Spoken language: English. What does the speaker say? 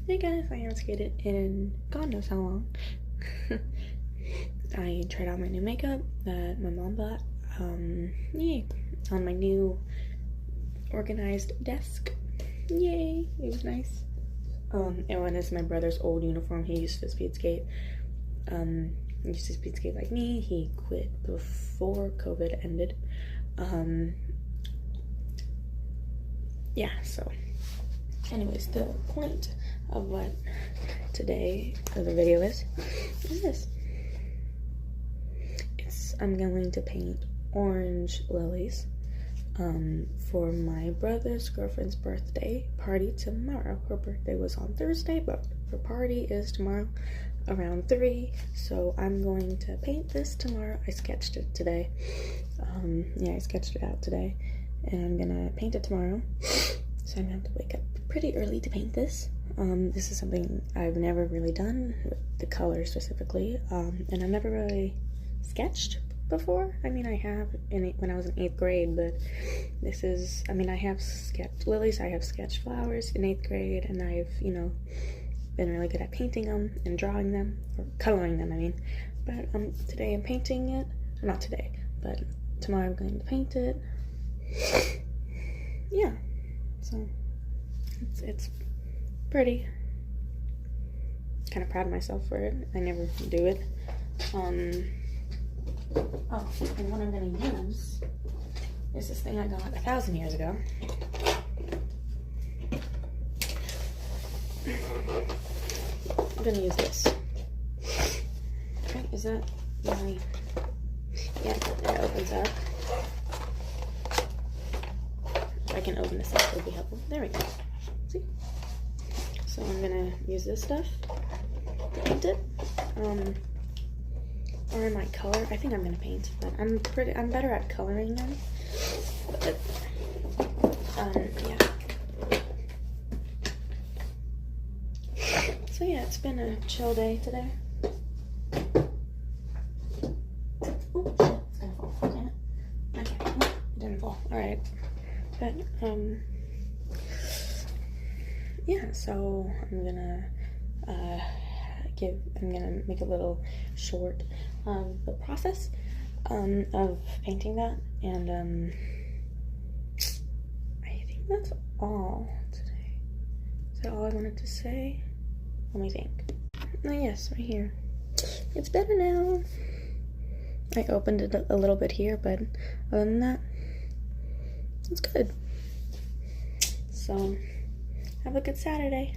Hey guys, I haven't skated in God knows how long. I tried out my new makeup that my mom bought. Yay! On my new organized desk. Yay! It was nice. And it's my brother's old uniform. He used to speed skate. He used to speed skate like me. He quit before COVID ended. Yeah, so anyways, the point of what today the video is this. I'm going to paint orange lilies for my brother's girlfriend's birthday party tomorrow. Her birthday was on Thursday, but her party is tomorrow around 3, so I'm going to paint this tomorrow. I sketched it today. I sketched it out today, and I'm gonna paint it tomorrow. So I'm gonna have to wake up pretty early to paint this. This is something I've never really done, with the color specifically, and I've never really sketched before. I mean, I have when I was in 8th grade, but this is, I have sketched lilies, I have sketched flowers in 8th grade, and I've, been really good at painting them and drawing them, or coloring them, But today I'm painting it. Not today, but tomorrow I'm going to paint it. Yeah, so it's pretty. Kind of proud of myself for it. I never do it. Oh, and what I'm gonna use is this thing I got 1,000 years ago. I'm gonna use this. Okay, is that my... Yeah, it opens up. If I can open this up, it'll be helpful. There we go. See? So I'm gonna use this stuff to paint it. Or in my color. I think I'm gonna paint, but I'm better at coloring them. But yeah. So yeah, it's been a chill day today. Oh shit, it's gonna fall, damn it. Okay, it didn't fall. Alright. But yeah, so I'm gonna make a little short of the process of painting that, and I think that's all today. Is that all I wanted to say? Let me think. Oh yes, right here. It's better now. I opened it a little bit here, but other than that, it's good. So have a good Saturday.